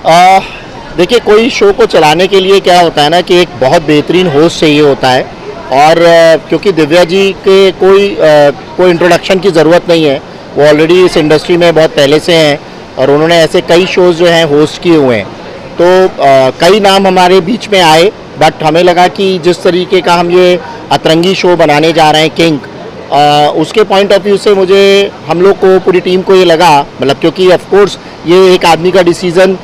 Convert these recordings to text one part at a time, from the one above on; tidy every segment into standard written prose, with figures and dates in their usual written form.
देखिए, कोई शो को चलाने के लिए क्या होता है ना कि एक बहुत बेहतरीन होस्ट चाहिए होता है। और क्योंकि दिव्या जी के कोई इंट्रोडक्शन की ज़रूरत नहीं है, वो ऑलरेडी इस इंडस्ट्री में बहुत पहले से हैं और उन्होंने ऐसे कई शोज़ जो हैं होस्ट किए हुए हैं। तो कई नाम हमारे बीच में आए, बट हमें लगा कि जिस तरीके का हम ये अतरंगी शो बनाने जा रहे हैं किंग, उसके पॉइंट ऑफ व्यू से मुझे हम लोग को पूरी टीम को ये लगा, मतलब क्योंकि ऑफ कोर्स ये एक आदमी का डिसीज़न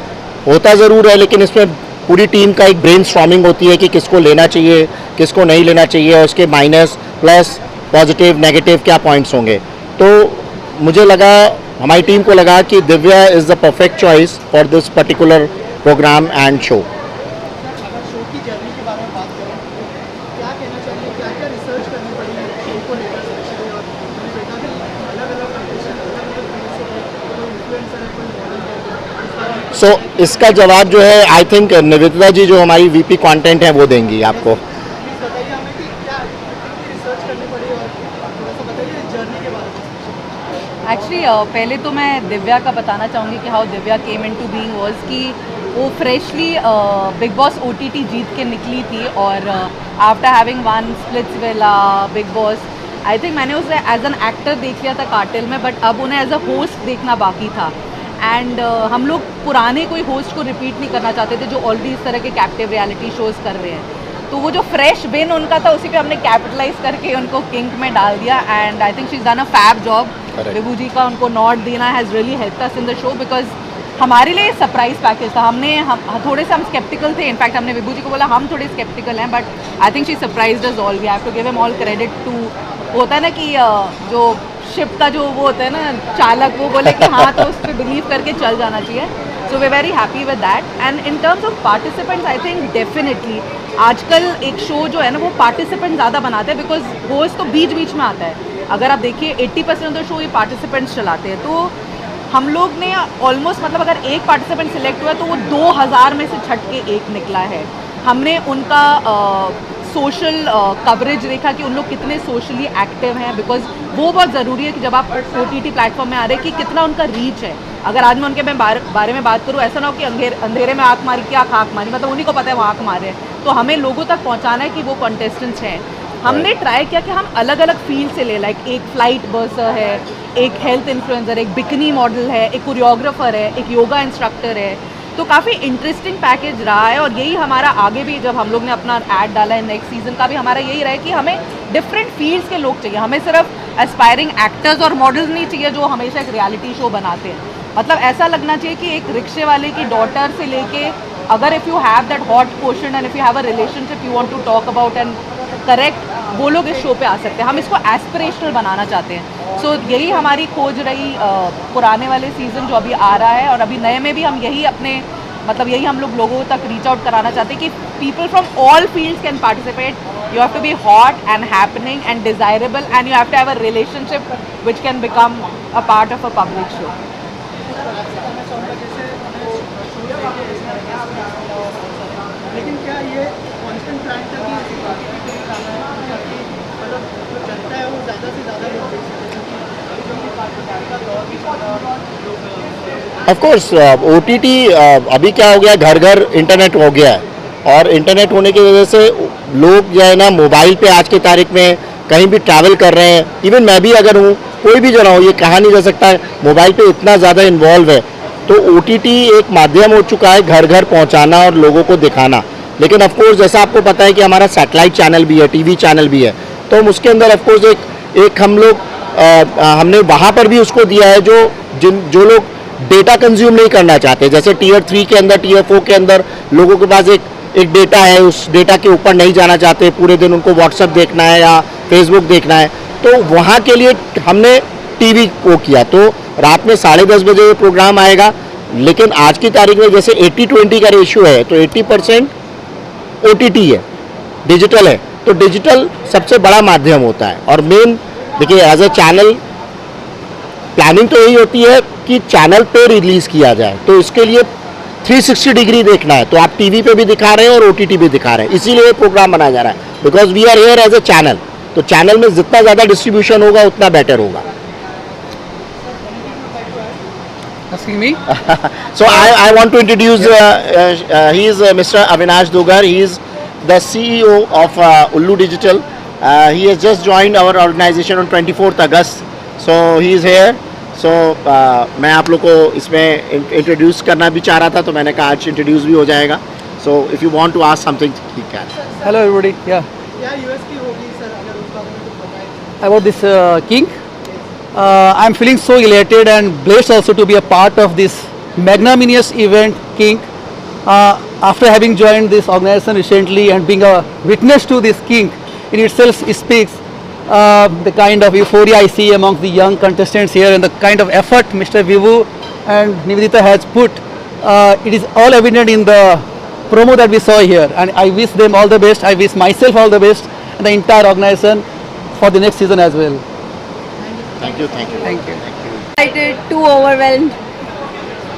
होता ज़रूर है, लेकिन इसमें पूरी टीम का एक ब्रेन स्टॉर्मिंग होती है कि किसको लेना चाहिए, किसको नहीं लेना चाहिए, और उसके माइनस प्लस पॉजिटिव नेगेटिव क्या पॉइंट्स होंगे। तो मुझे लगा, हमारी टीम को लगा कि Divya is the perfect choice for this particular programme and show. अगर शो की जर्नी के बारे में बात करें तो क्या कहना चाहिए, क्या क्या रिसर्च करनी पड़ी शो को लेकर स्पेशली? और मैंने देखा कि अलग अलग कंडीशन अलग अलग फील्ड से है, कोई इन्फ्लुएंसर है, कोई मॉडल है, इस बारे में सो इसका जवाब जो है आई थिंक निवेदिता जी जो हमारी वीपी कंटेंट है वो देंगी आपको। प्लीज़ बताइए हमें कि क्या रिसर्च करनी पड़ी और थोड़ा सा बताइए जर्नी के बारे में। एक्चुअली पहले तो मैं दिव्या का बताना चाहूँगी कि how Divya came into being was कि वो फ्रेशली बिग बॉस OTT जीत के निकली थी, और after having one Splitsvilla Bigg Boss, I think मैंने उसे एज एन एक्टर देख लिया था कार्टेल में, बट अब उन्हें एज अ होस्ट देखना बाकी था। एंड हम लोग पुराने कोई होस्ट को रिपीट नहीं करना चाहते थे जो ऑलरेडी इस तरह के कैप्टिव रियलिटी शोज़ कर रहे हैं। तो वो जो फ्रेश बिन उनका था उसी पे हमने कैपिटलाइज करके उनको किंग में डाल दिया, and I think she is done a fab job. Vibhu ji का उनको नॉट देना has really helped us in the show, because हमारे लिए सरप्राइज पैकेज था। हम थोड़े से हम स्केप्टिकल थे, इनफैक्ट हमने विभू जी को बोला हम थोड़े स्केप्टिकल हैं, but I think she surprised us all. We have to give him all credit to, होता है ना कि जो शिप का जो वो होता है ना चालक, वो बोले कि हाँ तो उस पर बिलीव करके चल जाना चाहिए। So we very happy with that. And in terms of participants I think definitely आजकल एक शो जो है ना वो पार्टिसिपेंट ज़्यादा बनाते हैं, बिकॉज होस्ट तो बीच बीच में आता है। अगर आप देखिए 80% ऑफ द शो ये पार्टिसिपेंट्स चलाते हैं, तो हम लोग ने ऑलमोस्ट, मतलब अगर एक पार्टिसिपेंट सिलेक्ट हुआ है तो वो 2000 में से छट के एक निकला है। हमने उनका सोशल कवरेज देखा कि उन लोग कितने सोशली एक्टिव हैं, बिकॉज वो बहुत ज़रूरी है कि जब आप OTT प्लेटफॉर्म में आ रहे हैं कि कितना उनका रीच है। अगर आज मैं उनके बारे में बात करूँ, ऐसा ना हो कि अंधेरे में आँख मारी, क्या आँख मारी, मतलब उन्हीं को पता है वो आँख मारे हैं। तो हमें लोगों तक पहुँचाना है कि वो कॉन्टेस्टेंट्स हैं। हमने ट्राई किया कि हम अलग अलग फील्ड से ले, लाइक एक फ्लाइट बर्सर है, एक हेल्थ इन्फ्लुएंसर, एक बिकनी मॉडल है, एक कोरियोग्राफर है, एक योगा इंस्ट्रक्टर है। तो काफ़ी इंटरेस्टिंग पैकेज रहा है, और यही हमारा आगे भी, जब हम लोग ने अपना ऐड डाला है नेक्स्ट सीज़न का भी, हमारा यही रहा है कि हमें डिफरेंट फील्ड्स के लोग चाहिए। हमें सिर्फ एस्पायरिंग एक्टर्स और मॉडल्स नहीं चाहिए जो हमेशा एक रियलिटी शो बनाते हैं। मतलब ऐसा लगना चाहिए कि एक रिक्शे वाले की डॉटर से लेके, अगर if you have that hot question and if you have a relationship you want to talk about and correct, वो लोग इस शो पे आ सकते हैं। हम इसको एस्पिरेशनल बनाना चाहते हैं। सो यही हमारी खोज रही पुराने वाले सीज़न जो अभी आ रहा है, और अभी नए में भी हम यही अपने, मतलब यही हम लोग लोगों तक रीच आउट कराना चाहते हैं कि people from all fields can participate. You have to be hot and happening and desirable, and you have to have a relationship which can become a part of a public show. लेकिन क्या ये constant plan था कि इसी OTT पे ही आना है, ताकि मतलब जो जनता है वो ज़्यादा से ज़्यादा लोग देख सकें, क्योंकि अभी जो कि पाकिस्तान का दौर भी चल रहा है, लोग ऑफ कोर्स OTT अभी क्या हो गया, घर घर इंटरनेट हो गया है, और इंटरनेट होने की वजह से लोग जो है ना मोबाइल पे आज की तारीख में कहीं भी ट्रैवल कर रहे हैं। इवन मैं भी अगर हूँ, कोई भी जना हो, ये कहा नहीं जा सकता है, मोबाइल पे इतना ज़्यादा इन्वॉल्व है। तो OTT एक माध्यम हो चुका है घर घर पहुँचाना और लोगों को दिखाना। लेकिन ऑफकोर्स जैसा आपको पता है कि हमारा सैटेलाइट चैनल भी है, TV चैनल भी है, तो हम उसके अंदर ऑफकोर्स एक हम लोग हमने वहाँ पर भी उसको दिया है जो लोग डेटा कंज्यूम नहीं करना चाहते। जैसे Tier 3 के अंदर, Tier 4 के अंदर लोगों के पास एक डेटा है, उस डेटा के ऊपर नहीं जाना चाहते, पूरे दिन उनको WhatsApp देखना है या Facebook देखना है, तो वहाँ के लिए हमने TV को किया। तो रात में 10:30 बजे ये प्रोग्राम आएगा। लेकिन आज की तारीख में जैसे 80-20 का रेशियो है, तो 80% OTT है, डिजिटल है। तो डिजिटल सबसे बड़ा माध्यम होता है। और मेन देखिए, एज ए चैनल प्लानिंग तो यही होती है कि चैनल पे रिलीज़ किया जाए, तो इसके लिए 360 डिग्री देखना है। तो आप TV पे भी दिखा रहे हैं और OTT भी दिखा रहे हैं, इसीलिए ये प्रोग्राम बनाया जा रहा है, because we are here as a channel. तो चैनल में जितना ज़्यादा डिस्ट्रीब्यूशन होगा उतना बेटर होगा। Asking me? So I want to introduce, he is Mr. Avinash Dugar. He is the CEO of Ullu Digital. He has just joined our organization on 24th August. So he is here. So मैं आप लोग को इसमें introduce करना भी चाह रहा था, तो मैंने कहा आज इंट्रोड्यूस भी हो जाएगा. So if you want to ask something, he can. Hello everybody. Yeah. क्या यूएसपी होगी सर, अगर उस बारे में कुछ बताएं? About this King, I'm feeling so elated and blessed also to be a part of this magnanimous event, King. After having joined this organization recently and being a witness to this King, in itself speaks the kind of euphoria I see amongst the young contestants here and the kind of effort Mr. Vivu and Nivedita has put. It is all evident in the promo that we saw here, and I wish them all the best. I wish myself all the best and the entire organization for the next season as well. Thank you. Thank you. Excited, too overwhelmed.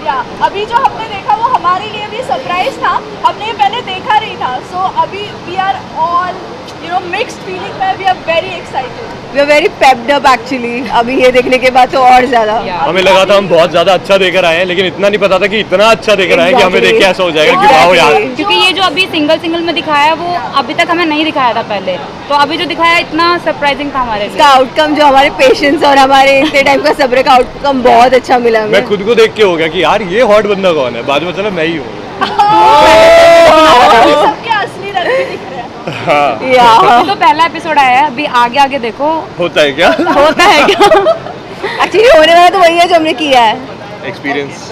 या अभी जो हमने देखा वो हमारे लिए भी surprise था, हमने ये पहले देखा नहीं था. सो अभी we are all mixed feeling में, we are very excited. We are very pepped up actually. अभी ये देखने के बाद तो और ज़्यादा. हमें लगा था हम बहुत ज्यादा अच्छा देकर आए हैं, लेकिन इतना नहीं पता था कि इतना अच्छा देकर आए हैं कि हमें देख के ऐसा हो जाएगा कि वाओ यार. क्योंकि ये जो अभी सिंगल में दिखाया वो अभी तक हमें नहीं दिखाया था पहले, तो अभी जो दिखाया इतना सरप्राइजिंग था हमारे इसका लिए. आउटकम जो हमारे पेशेंस और हमारे इतने टाइम का सब्र का आउटकम बहुत अच्छा मिला मैं हमें. खुद को देख के हो गया कि यार ये हॉट बंदा कौन है, बाद में चला मैं ही हूँ. सबके असली रंग भी दिख रहे हैं. हाँ. या अभी तो पहला एपिसोड आया है, अभी आगे देखो होता है क्या होता है क्या? एक्चुअली होने वाला तो वही है जो हमने किया है. Experience.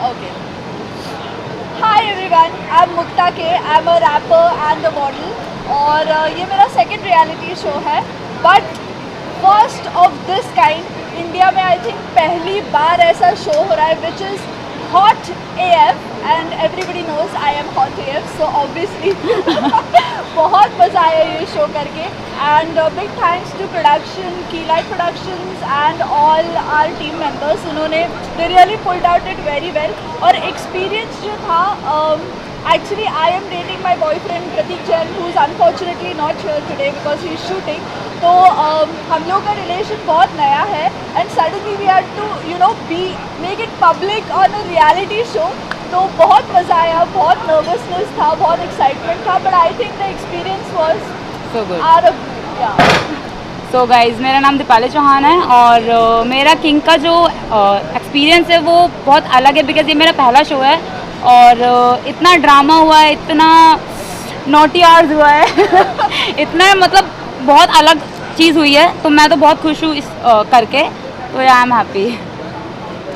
Okay. Hi everyone, I'm Mukta K. I'm a rapper and a model. और ये मेरा सेकंड रियलिटी शो है, but first of this kind. India में आई थिंक पहली बार ऐसा शो हो रहा है which is hot AF and everybody knows I am hot AF, so obviously बहुत मज़ा आया ये शो करके. And big thanks to production, Keylight productions and all our team members. उन्होंने they really pulled out it very well. और experience जो था, actually I am dating my boyfriend Pratik Jain, who is unfortunately not here today because he is shooting. तो हम लोग का relation बहुत नया है, and suddenly we had to make it public on a reality show. तो बहुत मज़ा आया, बहुत नर्वसनेस था, बहुत एक्साइटमेंट था, but I think the experience was so good. yeah. So guys, मेरा नाम दीपाली चौहान है और मेरा किंग का जो एक्सपीरियंस है वो बहुत अलग है, बिकॉज ये मेरा पहला शो है और इतना ड्रामा हुआ है, इतना नॉटी आवर्स हुआ है इतना मतलब बहुत अलग चीज़ हुई है, तो मैं तो बहुत खुश हूँ इस करके, तो I am happy.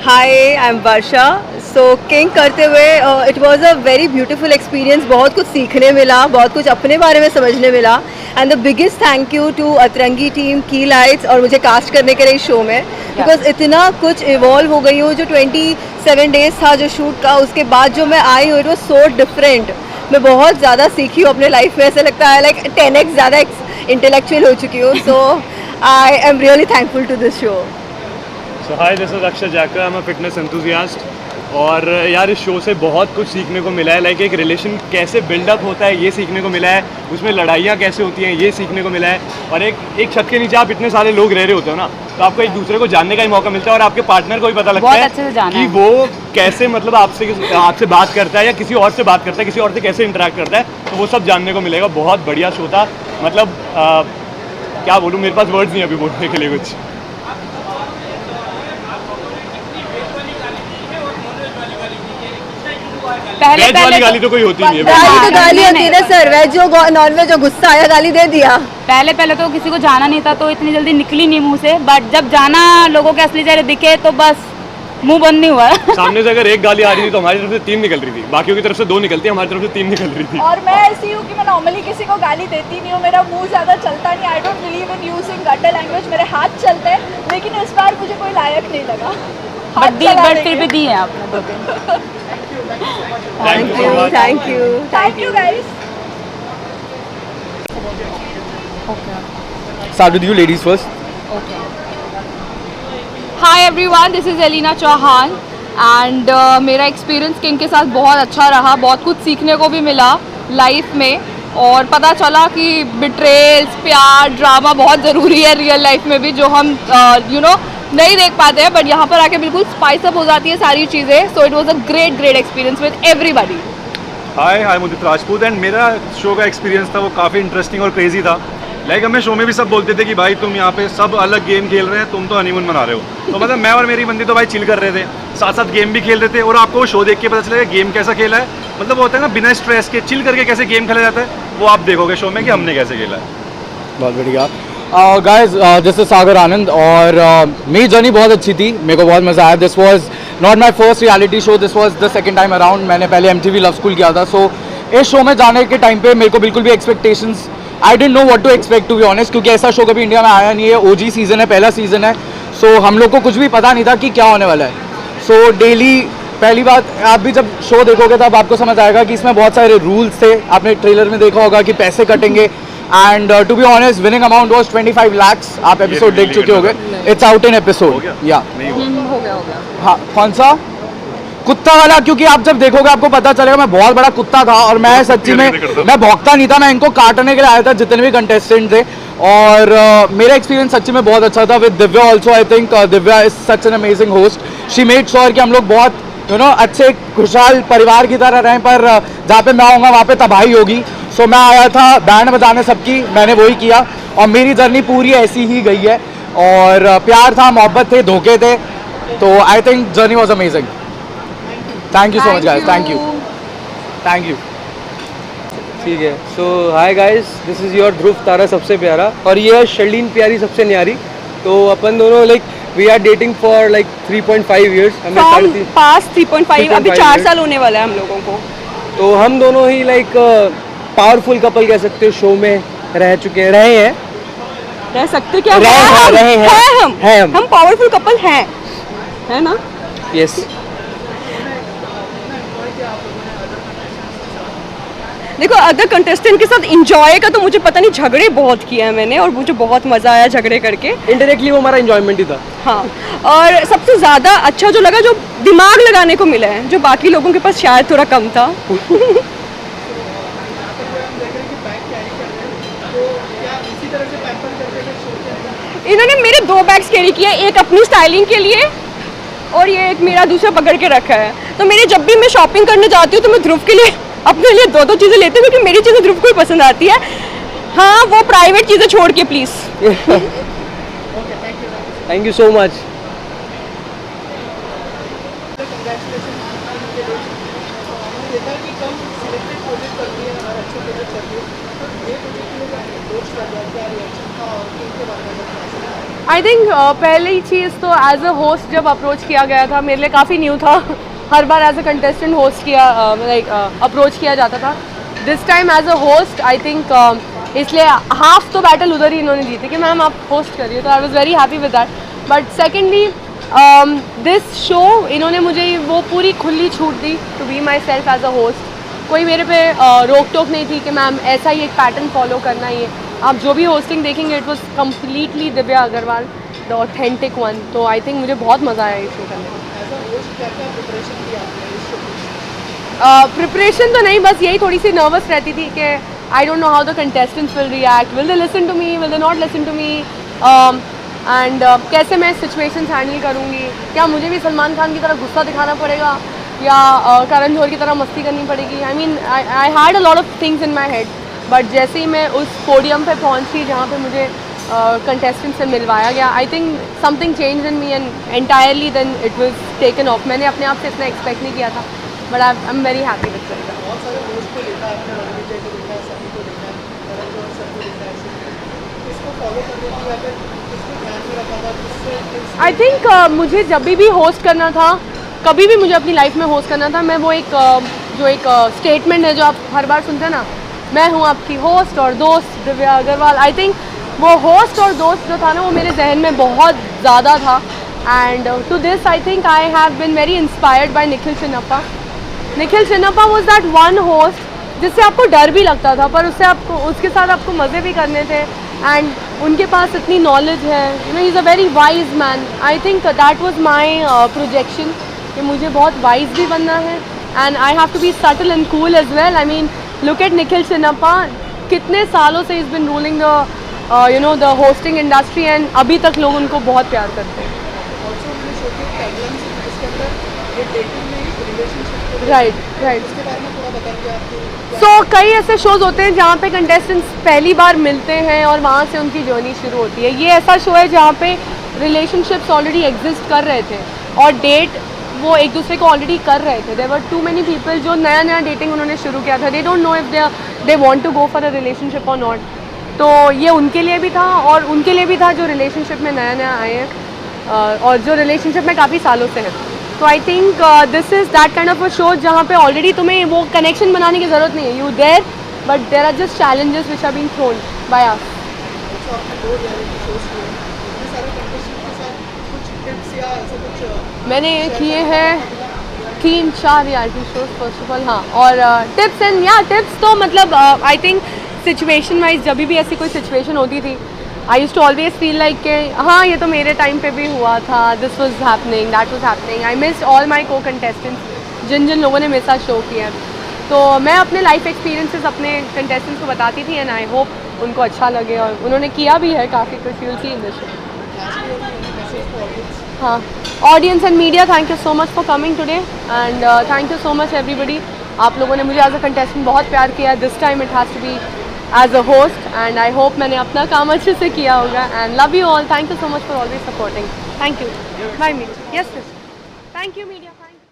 Hi, I am Varsha. So king करते हुए it was a very beautiful experience. बहुत कुछ सीखने मिला, बहुत कुछ अपने बारे में समझने मिला. And the biggest thank you to Atrangii team, की लाइट्स और मुझे कास्ट करने के लिए इस शो में, बिकॉज इतना कुछ इवॉल्व हो गई हूँ. जो 27 डेज था जो शूट का, उसके बाद जो मैं आई हूँ, इट वॉज सो डिफरेंट. मैं बहुत ज़्यादा सीखी हूँ अपने लाइफ में. ऐसा लगता है लाइक 10x ज़्यादा इंटेलेक्चुअल हो चुकी हूँ. So I am really thankful to this show. So hi, this is Akshay Jakar. I am a fitness enthusiast. और यार इस शो से बहुत कुछ सीखने को मिला है. लाइक एक रिलेशन कैसे बिल्डअप होता है ये सीखने को मिला है, उसमें लड़ाइयाँ कैसे होती हैं ये सीखने को मिला है. और एक छत के नीचे आप इतने सारे लोग रह रहे होते हो ना, तो आपको एक दूसरे को जानने का ही मौका मिलता है और आपके पार्टनर को भी पता लगता बहुत है अच्छे से जाना कि है. वो कैसे मतलब आपसे बात करता है या किसी और से बात करता है, किसी और से कैसे इंटरेक्ट करता है, तो वो सब जानने को मिलेगा. बहुत बढ़िया शो था. मतलब क्या बोलूँ, मेरे पास वर्ड्स नहीं अभी बोलने के लिए कुछ. वेज वाली गाली तो कोई होती नहीं है. गाली तो गाली नहीं, होती है ना सर. वेज हो नॉन वेज हो, गुस्सा आया गाली दे दिया. पहले तो किसी को जाना नहीं था, तो इतनी जल्दी निकली नहीं मुंह से, बट जब जाना लोगों के असली चेहरे दिखे तो बस मुंह बंद नहीं हुआ. सामने से अगर एक गाली आ रही थी तो हमारी तरफ से 3 निकल रही थी, बाकियों की तरफ से 2 निकलती, हमारी तरफ से 3 निकल रही थी. और मैं ऐसी हूँ कि मैं नॉर्मली किसी को गाली देती नहीं हूँ, मेरा मुंह ज़्यादा चलता नहीं. I don't believe in using gutter language. मेरे हाथ चलते हैं, लेकिन इस बार मुझे कोई लायक नहीं लगा. बट फिर भी दी है आपने 2 दिन. Thank you so much. Thank you guys. Start with you ladies first. Hi everyone, this is Elina Chauhan and मेरा एक्सपीरियंस किंग के साथ बहुत अच्छा रहा. बहुत कुछ सीखने को भी मिला लाइफ में, और पता चला कि बिट्रेल्स, प्यार, ड्रामा बहुत ज़रूरी है रियल लाइफ में भी, जो हम नहीं देख पाते हैं, बट यहाँ पर आके बिल्कुल स्पाइस अप हो जाती है सारी चीज़ें. So it was a great experience with everybody. Hi Mudit Rajput. And मेरा शो का एक्सपीरियंस था वो काफ़ी इंटरेस्टिंग और क्रेजी था. लाइक हमें शो में भी सब बोलते थे कि भाई तुम यहाँ पे सब अलग गेम खेल रहे हैं, तुम तो हनीमून मना रहे हो. तो मतलब मैं और मेरी बंदी तो भाई चिल कर रहे थे, साथ साथ गेम भी खेल रहे थे. और आपको वो शो देख के पता चलेगा गेम कैसा खेला है. मतलब वो होता है ना बिना स्ट्रेस के चिल करके कैसे गेम खेला जाता है, वो आप देखोगे शो में कि हमने कैसे खेला है. बहुत बढ़िया. गाइस, दिस इज सागर आनंद और मेरी जर्नी बहुत अच्छी थी, मेरे को बहुत मज़ा आया. This was not my first reality show, this was the second time around. मैंने पहले MTV लव स्कूल किया था. सो इस शो में जाने के टाइम पे मेरे को बिल्कुल भी expectations, I didn't know what to expect to be honest, क्योंकि ऐसा शो कभी इंडिया में आया नहीं है. OG सीज़न है, पहला सीज़न है. सो हम लोग को कुछ भी पता नहीं था कि क्या होने वाला है. सो डेली, पहली बात, आप भी जब शो देखोगे तब आपको समझ आएगा कि इसमें बहुत सारे रूल्स थे. आपने ट्रेलर में देखा होगा कि पैसे कटेंगे. And to be honest, winning amount was 25 lakhs. आप एपिसोड देख चुके होगे. It's out in episode. या हो गया. हाँ, कौन सा कुत्ता वाला? क्योंकि आप जब देखोगे आपको पता चलेगा मैं बहुत बड़ा कुत्ता था और मैं सच्ची में मैं भौंकता नहीं था. मैं इनको काटने के लिए आया था जितने भी कंटेस्टेंट थे. और मेरा एक्सपीरियंस सच्ची में बहुत अच्छा था with Divya also. I think Divya is such an amazing host. She made sure कि हम लोग बहुत अच्छे खुशहाल परिवार की तरह रहें. पर जहाँ पे मैं आऊँगा वहाँ पे तबाही होगी. सो मैं आया था बैंड बजाने सबकी, मैंने वही किया. और मेरी जर्नी पूरी ऐसी ही गई है. और प्यार था, मोहब्बत थे, धोखे थे. तो I think journey was amazing. Thank you so much guys. Thank you. ठीक है. So hi guys, this is your Dhruv Tara सबसे प्यारा, और ये है शर्लीन प्यारी सबसे न्यारी. तो अपन दोनों like we are dating for like 3.5 years. हमें पास 3.5, अभी 4 साल होने वाला है हम लोगों को. तो हम दोनों ही लाइक पावरफुल कपल कह सकते हो. शो में रह सकते क्या? रहे हैं. हम पावरफुल कपल हैं, है ना? यस. देखो, अदर कंटेस्टेंट के साथ इंजॉय का तो मुझे पता नहीं, झगड़े बहुत किए हैं मैंने और मुझे बहुत मज़ा आया झगड़े करके. इनडायरेक्टली वो हमारा एंजॉयमेंट ही था. हाँ, और सबसे ज़्यादा अच्छा जो लगा, जो दिमाग लगाने को मिला है, जो बाकी लोगों के पास शायद थोड़ा कम था. इन्होंने मेरे 2 बैग्स कैरी किए, एक अपनी स्टाइलिंग के लिए और ये एक मेरा दूसरा पकड़ के रखा है. तो मेरे जब भी मैं शॉपिंग करने जाती हूँ तो मैं ध्रुव के लिए अपने लिए 2 चीज़ें लेती हूँ, क्योंकि मेरी चीज़ें ध्रुव को ही पसंद आती है. हाँ, वो प्राइवेट चीज़ें छोड़ के please. Thank you so much. I think पहली चीज़ तो एज अ होस्ट जब अप्रोच किया गया था, मेरे लिए काफ़ी न्यू था. हर बार एज अ कंटेस्टेंट होस्ट किया, लाइक अप्रोच किया जाता था. This time as a host I think इसलिए हाफ तो बैटल उधर ही इन्होंने जीती कि मैम आप होस्ट करिए. तो I was very happy with that. But secondly this show इन्होंने मुझे वो पूरी खुली छूट दी to be myself as a host. कोई मेरे पे रोक टोक नहीं थी कि मैम ऐसा ही एक पैटर्न फॉलो करना ही है. आप जो भी होस्टिंग देखेंगे it was completely Divya Agarwal, the authentic one. तो आई थिंक मुझे बहुत मज़ा आया इस शो करने में. प्रिपरेशन तो नहीं, बस यही थोड़ी सी नर्वस रहती थी कि I don't know how the contestants will react, will they listen to me, will they not listen to me, and कैसे मैं सिचुएशंस हैंडल करूँगी. क्या मुझे भी सलमान खान की तरह गुस्सा दिखाना पड़ेगा या करण जौहर की तरह मस्ती करनी पड़ेगी. I mean I had a lot of things in my head. But जैसे ही मैं उस पोडियम पे पहुंची जहाँ पे मुझे कंटेस्टेंट से मिलवाया गया, I think something change in me and entirely then it was taken off. मैंने अपने आप से इतना एक्सपेक्ट नहीं किया था, but I am very happy with it. I think मुझे जब भी होस्ट करना था, कभी भी मुझे अपनी लाइफ में होस्ट करना था, मैं वो एक जो एक स्टेटमेंट है जो आप हर बार सुनते हैं ना, मैं हूँ आपकी होस्ट और दोस्त दिव्या अग्रवाल. आई थिंक वो होस्ट और दोस्त जो था ना, वो मेरे जहन में बहुत ज़्यादा था. And to this I think I have been very inspired by Nikhil Chinnappa. Nikhil Chinnappa was that one host जिससे आपको डर भी लगता था, पर उससे आपको उसके साथ आपको मज़े भी करने थे. एंड उनके पास इतनी नॉलेज है, you know, he is a very wise man. I think that was my projection कि मुझे बहुत वाइज भी बनना है and I have to be subtle and cool as well. I mean look at Nikhil Chinnappa, कितने सालों से is been ruling the you know the hosting industry and अभी तक लोग उनको बहुत प्यार करते हैं. ऑल्सो उन्होंने शो की टैगलाइन सुनी जिसके अंदर ये डेटिंग में रिलेशनशिप राइट इसके बारे में थोड़ा बताइए आपको। सो कई ऐसे शोज़ होते हैं जहाँ पे कंटेस्टेंट्स पहली बार मिलते हैं और वहाँ से उनकी जर्नी शुरू होती है। ये ऐसा शो है जहाँ पे रिलेशनशिप्स ऑलरेडी एग्जिस्ट कर रहे थे और डेट वो एक दूसरे को ऑलरेडी कर रहे थे। There were too many people जो नया नया डेटिंग उन्होंने शुरू किया था। They don't know if they want to go for a relationship और नॉट। तो ये उनके लिए भी था और उनके लिए भी था जो रिलेशनशिप में नया नया आए हैं और जो रिलेशनशिप में काफ़ी सालों से हैं। तो I think this is that kind of a show जहाँ पे ऑलरेडी तुम्हें वो कनेक्शन बनाने की ज़रूरत नहीं है। You there but there are just challenges which are being thrown by us. तो आपने 2 रियलिटी शोज किए, इतने सारे कंटेस्टेंट के साथ कुछ टिप्स या ऐसे कुछ मैंने किए हैं 3-4 reality shows first of all. हाँ, और टिप्स एंड या टिप्स तो मतलब आई थिंक सिचुएशन वाइज जब भी ऐसी कोई सिचुएशन होती थी I use to always feel like कि हाँ ये तो मेरे टाइम पे भी हुआ था, this was happening, that was happening. I miss all my को कंटेस्टेंट्स जिन जिन लोगों ने मेरे साथ शो किया है। तो मैं अपने लाइफ एक्सपीरियंसेस अपने कंटेस्टेंट्स को बताती थी एंड आई होप उनको अच्छा लगे और उन्होंने किया भी है काफ़ी कुछ। You'll see in this show. हाँ, audience and media, thank you so much for coming today and thank you so much everybody. आप लोगों ने मुझे एज अ कंटेस्टेंट बहुत प्यार किया। This time it has to be as a host and I hope मैंने अपना काम अच्छे से किया होगा and love you all. Thank you so much for always supporting. Thank you. Bye me. Yes yes, thank you media, thank you.